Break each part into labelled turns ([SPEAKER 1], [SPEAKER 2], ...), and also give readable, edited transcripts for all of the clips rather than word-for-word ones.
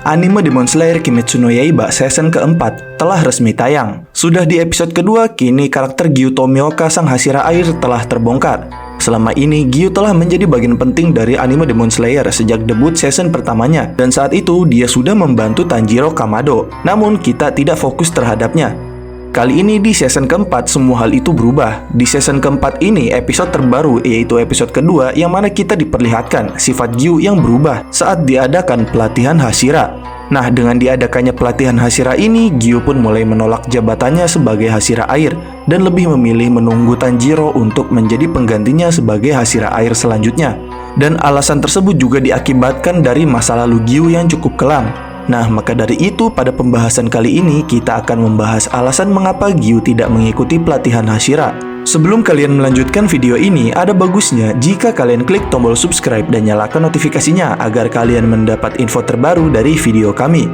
[SPEAKER 1] Anime Demon Slayer Kimetsu no Yaiba season keempat telah resmi tayang. Sudah di episode kedua, kini karakter Gyu Tomioka sang Hashira Air telah terbongkar. Selama ini, Gyu telah menjadi bagian penting dari anime Demon Slayer sejak debut season pertamanya, dan saat itu dia sudah membantu Tanjiro Kamado. Namun kita tidak fokus terhadapnya. Kali ini di season keempat semua hal itu berubah. Di season keempat ini episode terbaru yaitu episode kedua yang mana kita diperlihatkan sifat Gyu yang berubah saat diadakan pelatihan Hashira. Nah, dengan diadakannya pelatihan Hashira ini, Gyu pun mulai menolak jabatannya sebagai Hashira Air dan lebih memilih menunggu Tanjiro untuk menjadi penggantinya sebagai Hashira Air selanjutnya. Dan alasan tersebut juga diakibatkan dari masa lalu Gyu yang cukup kelam. Nah, maka dari itu pada pembahasan kali ini kita akan membahas alasan mengapa Gyu tidak mengikuti pelatihan Hashira. Sebelum kalian melanjutkan video ini, ada bagusnya jika kalian klik tombol subscribe dan nyalakan notifikasinya agar kalian mendapat info terbaru dari video kami.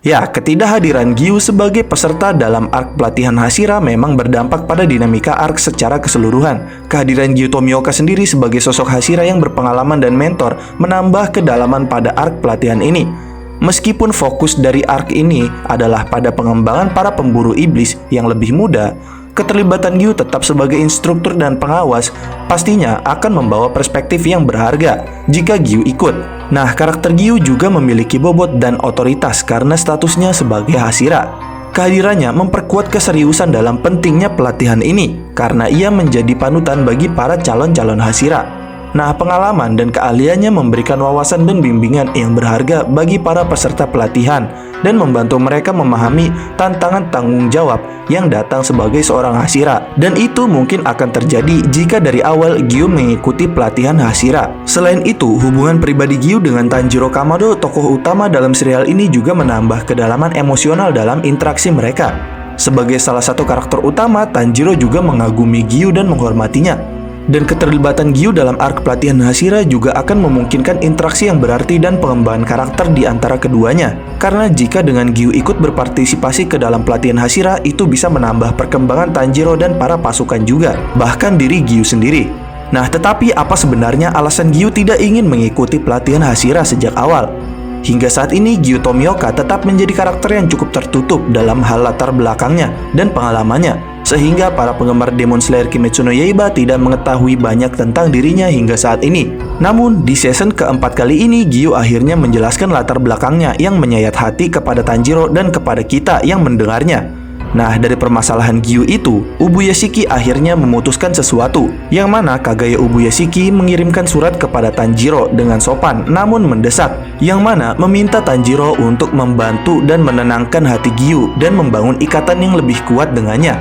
[SPEAKER 1] Ya, ketidakhadiran Gyu sebagai peserta dalam arc pelatihan Hashira memang berdampak pada dinamika arc secara keseluruhan. Kehadiran Gyu Tomioka sendiri sebagai sosok Hashira yang berpengalaman dan mentor menambah kedalaman pada arc pelatihan ini. Meskipun fokus dari arc ini adalah pada pengembangan para pemburu iblis yang lebih muda, keterlibatan Gyu tetap sebagai instruktur dan pengawas pastinya akan membawa perspektif yang berharga jika Gyu ikut. Nah, karakter Gyu juga memiliki bobot dan otoritas karena statusnya sebagai Hashira. Kehadirannya memperkuat keseriusan dalam pentingnya pelatihan ini karena ia menjadi panutan bagi para calon-calon Hashira. Nah, pengalaman dan keahliannya memberikan wawasan dan bimbingan yang berharga bagi para peserta pelatihan dan membantu mereka memahami tantangan tanggung jawab yang datang sebagai seorang Hashira. Dan itu mungkin akan terjadi jika dari awal Gyu mengikuti pelatihan Hashira. Selain itu, hubungan pribadi Gyu dengan Tanjiro Kamado, tokoh utama dalam serial ini, juga menambah kedalaman emosional dalam interaksi mereka. Sebagai salah satu karakter utama, Tanjiro juga mengagumi Gyu dan menghormatinya. Dan keterlibatan Gyu dalam arc pelatihan Hashira juga akan memungkinkan interaksi yang berarti dan pengembangan karakter di antara keduanya. Karena jika dengan Gyu ikut berpartisipasi ke dalam pelatihan Hashira, itu bisa menambah perkembangan Tanjiro dan para pasukan juga, bahkan diri Gyu sendiri. Nah, tetapi apa sebenarnya alasan Gyu tidak ingin mengikuti pelatihan Hashira sejak awal? Hingga saat ini, Gyu Tomioka tetap menjadi karakter yang cukup tertutup dalam hal latar belakangnya dan pengalamannya, sehingga para penggemar Demon Slayer Kimetsu no Yaiba tidak mengetahui banyak tentang dirinya hingga saat ini. Namun, di season keempat kali ini, Gyu akhirnya menjelaskan latar belakangnya yang menyayat hati kepada Tanjiro dan kepada kita yang mendengarnya. Nah, dari permasalahan Gyu itu, Ubuyashiki akhirnya memutuskan sesuatu, yang mana Kagaya Ubuyashiki mengirimkan surat kepada Tanjiro dengan sopan namun mendesak, yang mana meminta Tanjiro untuk membantu dan menenangkan hati Gyu dan membangun ikatan yang lebih kuat dengannya.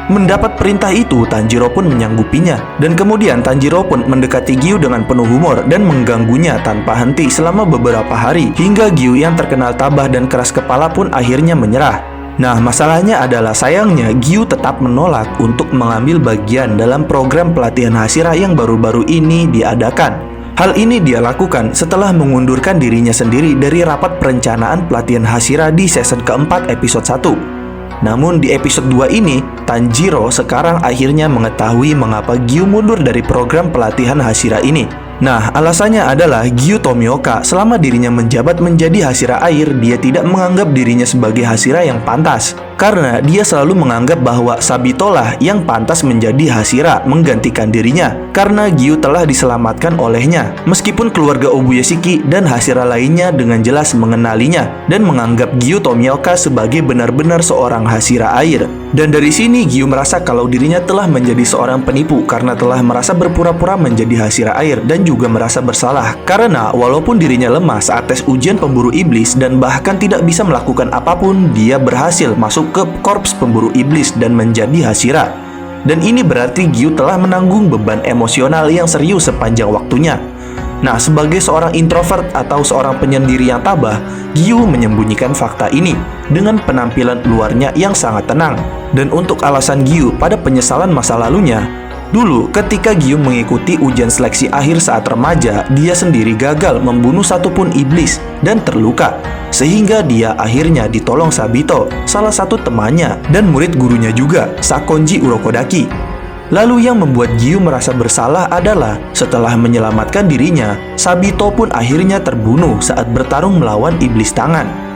[SPEAKER 1] Mendapat perintah itu, Tanjiro pun menyanggupinya, dan kemudian Tanjiro pun mendekati Gyu dengan penuh humor dan mengganggunya tanpa henti selama beberapa hari, hingga Gyu yang terkenal tabah dan keras kepala pun akhirnya menyerah. Nah, masalahnya adalah sayangnya Gyu tetap menolak untuk mengambil bagian dalam program pelatihan Hashira yang baru-baru ini diadakan. Hal ini dia lakukan setelah mengundurkan dirinya sendiri dari rapat perencanaan pelatihan Hashira di season keempat episode 1. Namun di episode 2 ini, Tanjiro sekarang akhirnya mengetahui mengapa Gyu mundur dari program pelatihan Hashira ini. Nah, alasannya adalah Gyu Tomioka selama dirinya menjabat menjadi Hashira Air, dia tidak menganggap dirinya sebagai Hashira yang pantas. Karena dia selalu menganggap bahwa Sabito lah yang pantas menjadi Hashira menggantikan dirinya, karena Gyu telah diselamatkan olehnya. Meskipun keluarga Ubuyashiki dan Hashira lainnya dengan jelas mengenalinya dan menganggap Gyu Tomioka sebagai benar-benar seorang Hashira Air. Dan dari sini Gyu merasa kalau dirinya telah menjadi seorang penipu karena telah merasa berpura-pura menjadi Hashira Air, dan juga merasa bersalah karena walaupun dirinya lemah saat tes ujian pemburu iblis dan bahkan tidak bisa melakukan apapun, dia berhasil masuk ke korps pemburu iblis dan menjadi Hashira. Dan ini berarti Gyu telah menanggung beban emosional yang serius sepanjang waktunya. Nah, sebagai seorang introvert atau seorang penyendiri yang tabah, Gyu menyembunyikan fakta ini dengan penampilan luarnya yang sangat tenang. Dan untuk alasan Gyu pada penyesalan masa lalunya, Dulu, ketika Gyu mengikuti ujian seleksi akhir saat remaja, dia sendiri gagal membunuh satupun iblis dan terluka, sehingga dia akhirnya ditolong Sabito, salah satu temannya dan murid gurunya juga, Sakonji Urokodaki. Lalu yang membuat Gyu merasa bersalah adalah setelah menyelamatkan dirinya, Sabito pun akhirnya terbunuh saat bertarung melawan iblis tangan.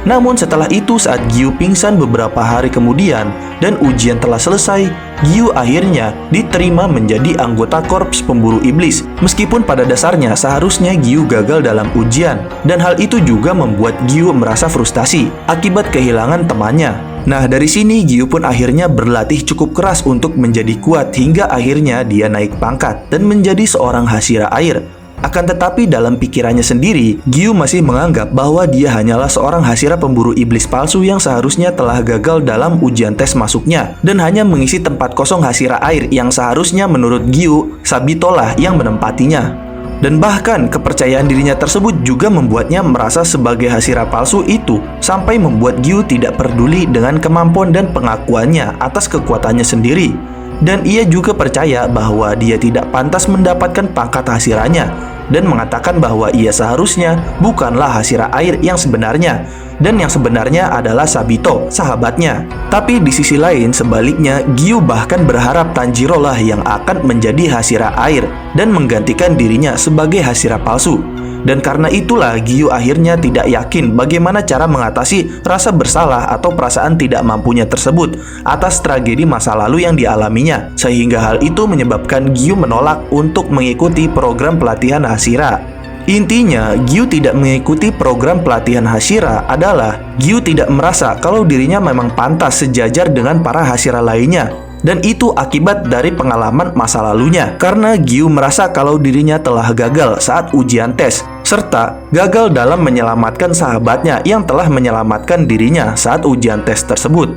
[SPEAKER 1] Namun setelah itu saat Gyu pingsan beberapa hari kemudian dan ujian telah selesai, Gyu akhirnya diterima menjadi anggota korps pemburu iblis. Meskipun pada dasarnya seharusnya Gyu gagal dalam ujian, dan hal itu juga membuat Gyu merasa frustasi akibat kehilangan temannya. Nah, dari sini Gyu pun akhirnya berlatih cukup keras untuk menjadi kuat hingga akhirnya dia naik pangkat dan menjadi seorang Hashira air. Akan tetapi dalam pikirannya sendiri, Gyu masih menganggap bahwa dia hanyalah seorang Hashira pemburu iblis palsu yang seharusnya telah gagal dalam ujian tes masuknya dan hanya mengisi tempat kosong Hashira air yang seharusnya menurut Gyu, Sabito lah yang menempatinya. Dan bahkan kepercayaan dirinya tersebut juga membuatnya merasa sebagai Hashira palsu itu sampai membuat Gyu tidak peduli dengan kemampuan dan pengakuannya atas kekuatannya sendiri. Dan ia juga percaya bahwa dia tidak pantas mendapatkan pangkat Hashiranya dan mengatakan bahwa ia seharusnya bukanlah Hashira air yang sebenarnya dan yang sebenarnya adalah Sabito, sahabatnya. Tapi di sisi lain sebaliknya, Gyu bahkan berharap Tanjiro lah yang akan menjadi Hashira air dan menggantikan dirinya sebagai Hashira palsu. Dan karena itulah Gyu akhirnya tidak yakin bagaimana cara mengatasi rasa bersalah atau perasaan tidak mampunya tersebut atas tragedi masa lalu yang dialaminya. Sehingga hal itu menyebabkan Gyu menolak untuk mengikuti program pelatihan Hashira. Intinya, Gyu tidak mengikuti program pelatihan Hashira adalah Gyu tidak merasa kalau dirinya memang pantas sejajar dengan para Hashira lainnya. Dan itu akibat dari pengalaman masa lalunya, karena Gyu merasa kalau dirinya telah gagal saat ujian tes, serta gagal dalam menyelamatkan sahabatnya yang telah menyelamatkan dirinya saat ujian tes tersebut.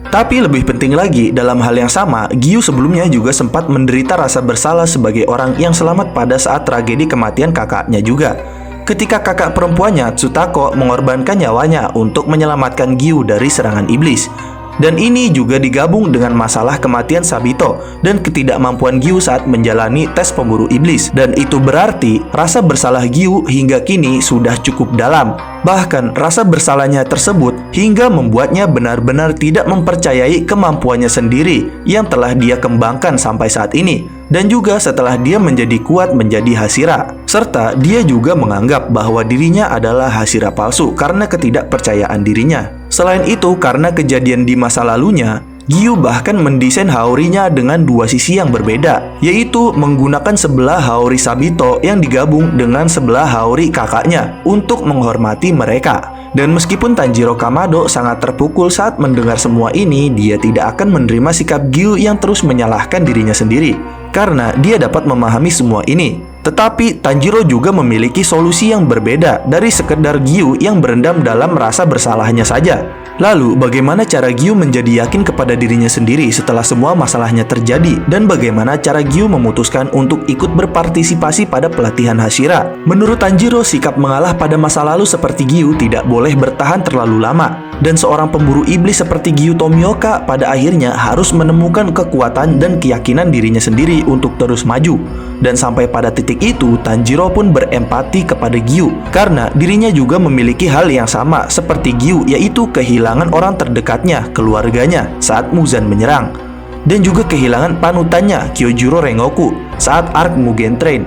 [SPEAKER 1] Tapi lebih penting lagi, dalam hal yang sama, Gyu sebelumnya juga sempat menderita rasa bersalah sebagai orang yang selamat pada saat tragedi kematian kakaknya juga. Ketika kakak perempuannya, Tsutako, mengorbankan nyawanya untuk menyelamatkan Gyu dari serangan iblis. Dan ini juga digabung dengan masalah kematian Sabito dan ketidakmampuan Gyu saat menjalani tes pemburu iblis. Dan itu berarti rasa bersalah Gyu hingga kini sudah cukup dalam. Bahkan rasa bersalahnya tersebut hingga membuatnya benar-benar tidak mempercayai kemampuannya sendiri yang telah dia kembangkan sampai saat ini. Dan juga setelah dia menjadi kuat menjadi Hashira. Serta dia juga menganggap bahwa dirinya adalah Hashira palsu karena ketidakpercayaan dirinya. Selain itu, karena kejadian di masa lalunya, Gyu bahkan mendesain Haorinya dengan dua sisi yang berbeda, yaitu menggunakan sebelah Haori Sabito yang digabung dengan sebelah Haori kakaknya untuk menghormati mereka. Dan meskipun Tanjiro Kamado sangat terpukul saat mendengar semua ini, dia tidak akan menerima sikap Gyu yang terus menyalahkan dirinya sendiri, karena dia dapat memahami semua ini. Tetapi Tanjiro juga memiliki solusi yang berbeda dari sekedar Gyu yang berendam dalam rasa bersalahnya saja. Lalu, bagaimana cara Gyu menjadi yakin kepada dirinya sendiri setelah semua masalahnya terjadi? Dan bagaimana cara Gyu memutuskan untuk ikut berpartisipasi pada pelatihan Hashira? Menurut Tanjiro, sikap mengalah pada masa lalu seperti Gyu tidak boleh bertahan terlalu lama. Dan seorang pemburu iblis seperti Gyu Tomioka pada akhirnya harus menemukan kekuatan dan keyakinan dirinya sendiri untuk terus maju. Dan sampai pada titik itu, Tanjiro pun berempati kepada Gyu karena dirinya juga memiliki hal yang sama seperti Gyu, yaitu kehilangan orang terdekatnya, keluarganya, saat Muzan menyerang. Dan juga kehilangan panutannya, Kyojuro Rengoku, saat arc Mugen Train.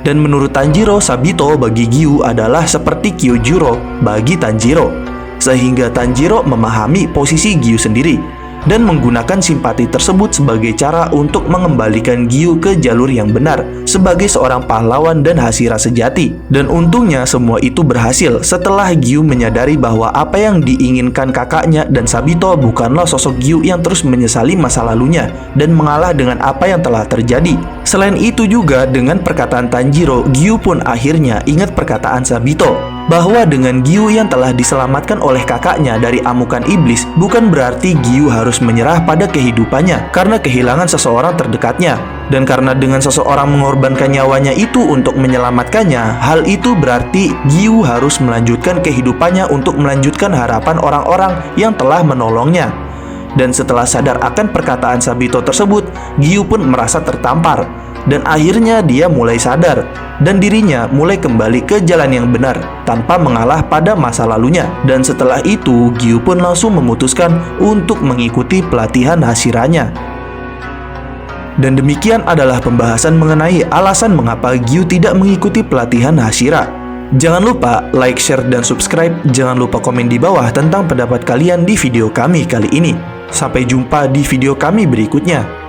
[SPEAKER 1] Dan menurut Tanjiro, Sabito bagi Gyu adalah seperti Kyojuro bagi Tanjiro. Sehingga Tanjiro memahami posisi Gyu sendiri dan menggunakan simpati tersebut sebagai cara untuk mengembalikan Gyu ke jalur yang benar sebagai seorang pahlawan dan Hashira sejati. Dan untungnya semua itu berhasil setelah Gyu menyadari bahwa apa yang diinginkan kakaknya dan Sabito bukanlah sosok Gyu yang terus menyesali masa lalunya dan mengalah dengan apa yang telah terjadi. Selain itu juga dengan perkataan Tanjiro, Gyu pun akhirnya ingat perkataan Sabito bahwa dengan Gyu yang telah diselamatkan oleh kakaknya dari amukan iblis, bukan berarti Gyu harus menyerah pada kehidupannya karena kehilangan seseorang terdekatnya. Dan karena dengan seseorang mengorbankan nyawanya itu untuk menyelamatkannya, hal itu berarti Gyu harus melanjutkan kehidupannya untuk melanjutkan harapan orang-orang yang telah menolongnya. Dan setelah sadar akan perkataan Sabito tersebut, Gyu pun merasa tertampar. Dan akhirnya dia mulai sadar, dan dirinya mulai kembali ke jalan yang benar, tanpa mengalah pada masa lalunya. Dan setelah itu, Gyu pun langsung memutuskan untuk mengikuti pelatihan Hashiranya. Dan demikian adalah pembahasan mengenai alasan mengapa Gyu tidak mengikuti pelatihan Hashira. Jangan lupa like, share, dan subscribe. Jangan lupa komen di bawah tentang pendapat kalian di video kami kali ini. Sampai jumpa di video kami berikutnya.